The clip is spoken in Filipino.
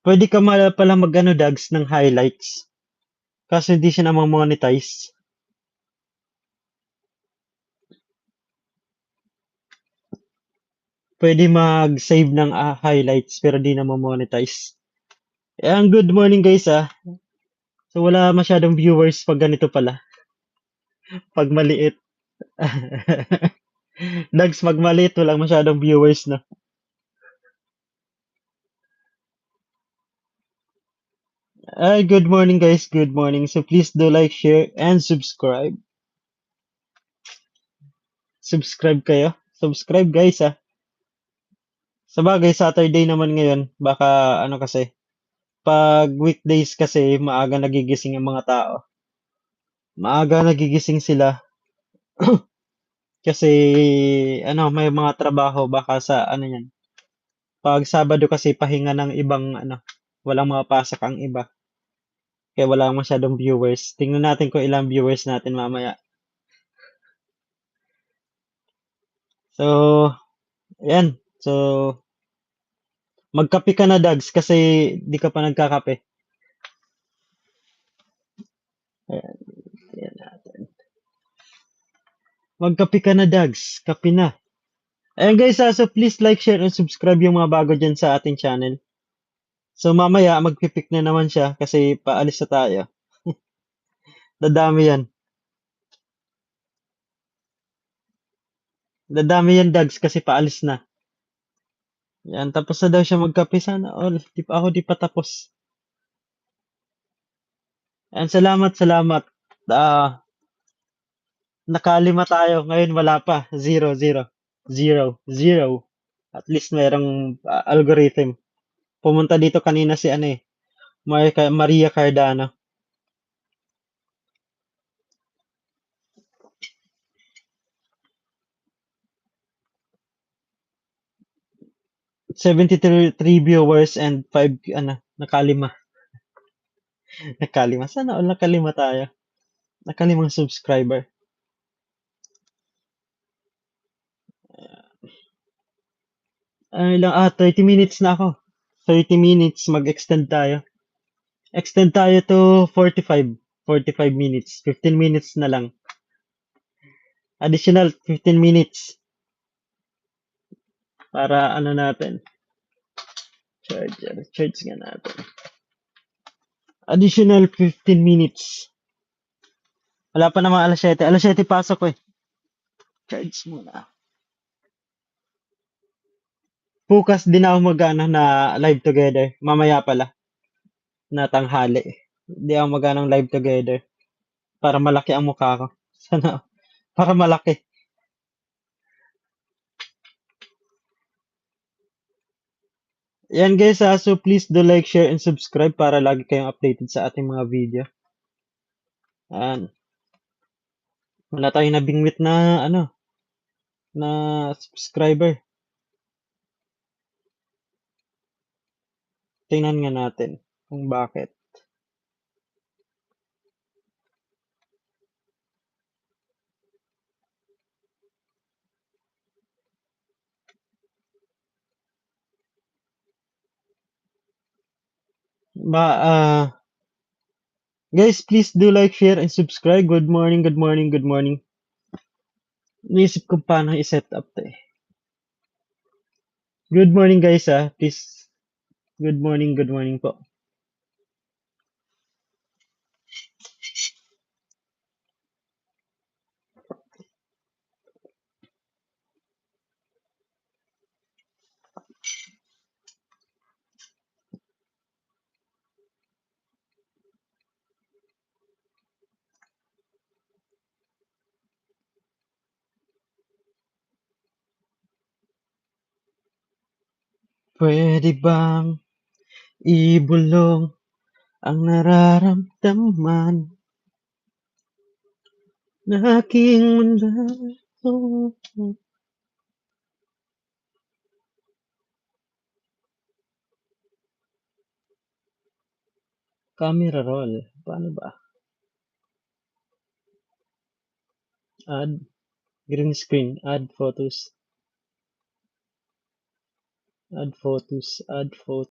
Pwede ka pala mag-ano, Dags, ng highlights. Kaso hindi siya monetize. Pwede mag-save ng highlights pero di na monetize. Ang good morning guys ah. So wala masyadong viewers pag ganito pala. Pag maliit. Dags, pag maliit, walang masyadong viewers na. Ay, good morning guys, good morning. So please do like, share, and subscribe. Subscribe kayo. Subscribe guys ah. Sabagay, Saturday naman ngayon. Baka ano kasi, pag weekdays kasi, maaga nagigising ang mga tao. Maaga nagigising sila kasi ano, may mga trabaho baka sa ano yan. Pag Sabado kasi pahinga ng ibang ano, walang mapasok ang iba. Kaya wala masyadong viewers. Tingnan natin kung ilang viewers natin mamaya. So, yan. So, magkape ka na, Dags, kasi di ka pa nagkakape. Ayan, ayan natin. Magkape ka na, Dags. Kape na. Ayan guys, so please like, share, and subscribe yung mga bago dyan sa ating channel. So mamaya, magpipik na naman siya kasi paalis na tayo. Dadami yan. Dadami yan, Dags, kasi paalis na. Yan, tapos na daw siya magkape. Sana all. Di pa ako di pa tapos. Ayan, salamat, salamat. Ah, nakalima tayo. Ngayon wala pa. Zero, zero. Zero, zero. At least mayroong algorithm. Pumunta dito kanina si ano eh, Maria Cardano. 73 viewers and 5 ano, nakalima. Nakalima. Sana all nakalima tayo. Nakalimang subscriber. Ilang, 30 minutes na ako. 30 minutes, mag-extend tayo. Extend tayo to 45. 45 minutes. 15 minutes na lang. Additional 15 minutes. Para ano natin. Charger. Charge nga natin. Additional 15 minutes. Wala pa naman alas 7. Alas 7 pasok ko eh. Charge muna. Bukas din ako mag-ano na live together. Mamaya pala. Na tanghali. Hindi ako mag-ano live together. Para malaki ang mukha ko. Sana. Para malaki. Yan guys, so please do like, share, and subscribe para lagi kayong updated sa ating mga video. Yan. Wala tayong nabingwit na ano, na subscriber. Tingnan nga natin kung bakit. Ba, guys, please do like, share, and subscribe. Good morning, good morning, good morning. Naisip ko paano i-set up to eh. Good morning guys please. Good morning po. Pwede bang ibulong ang nararamdaman na aking mundo? Camera roll. Paano ba? Add green screen. Add photos. Add photos. Add photos.